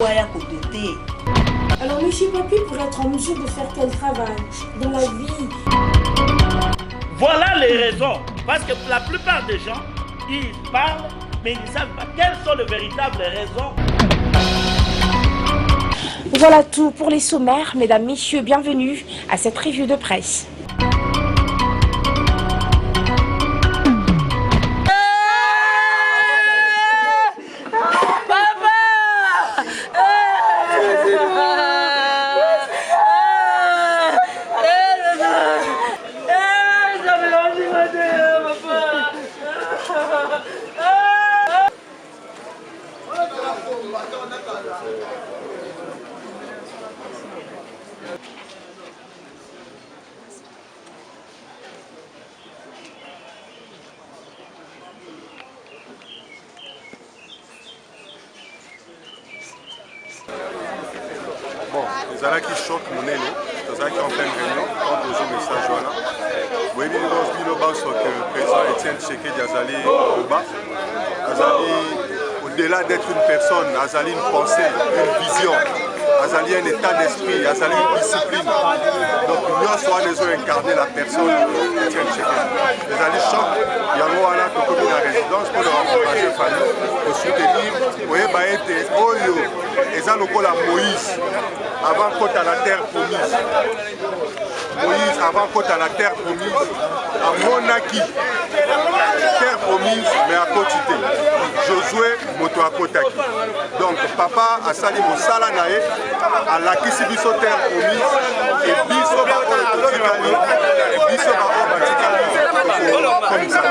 Alors monsieur Papi, pour être en mesure de faire quel travail dans la vie? Voilà les raisons. Parce que la plupart des gens, ils parlent, mais ils ne savent pas quelles sont les véritables raisons. Voilà tout pour les sommaires. Mesdames, messieurs, bienvenue à cette revue de presse. Bon, les ala qui choquent mon nez, les ala qui en pleine réunion, quand on joue message voilà. Oui, le président Étienne Tshisekedi Azali Oba, Azali, au-delà d'être une personne, Azali une pensée, une vision, Azali un état d'esprit, Azali une discipline. Donc nous soit les ont incarné la personne Étienne Tshisekedi. Les ala choquent, il y a un peu comme la résidence pour le rencontrer la famille, pour soutenir, oui, Oyo, et ça nous la Moïse. Avant côte à la terre promise. Moïse, avant côte à la terre promise, à Monaki, terre promise, mais à Kotite. Josué, moto à Kotaki. Donc, papa a sali Mosala Nae, à la Kisibiso terre promise, et Biso Bako Batikali, et Biso Bako Batikali, comme ça.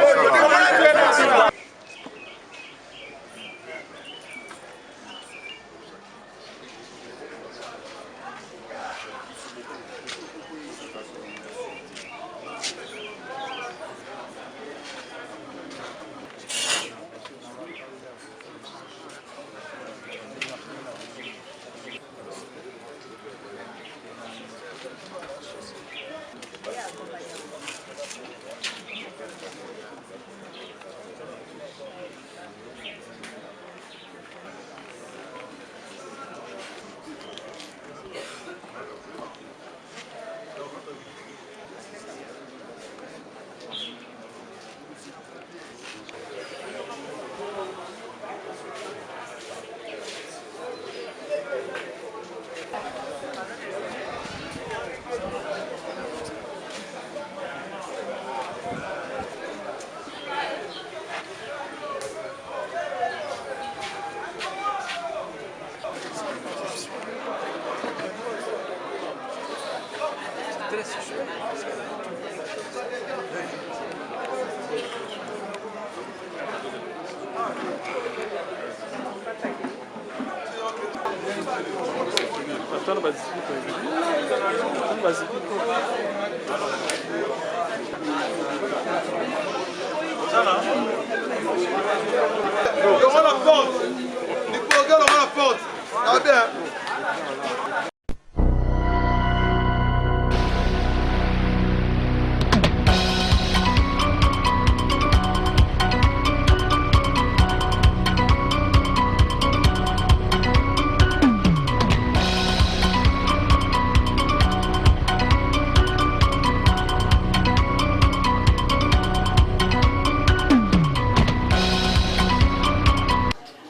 Comment la porte? Regarde la porte. Ah bien.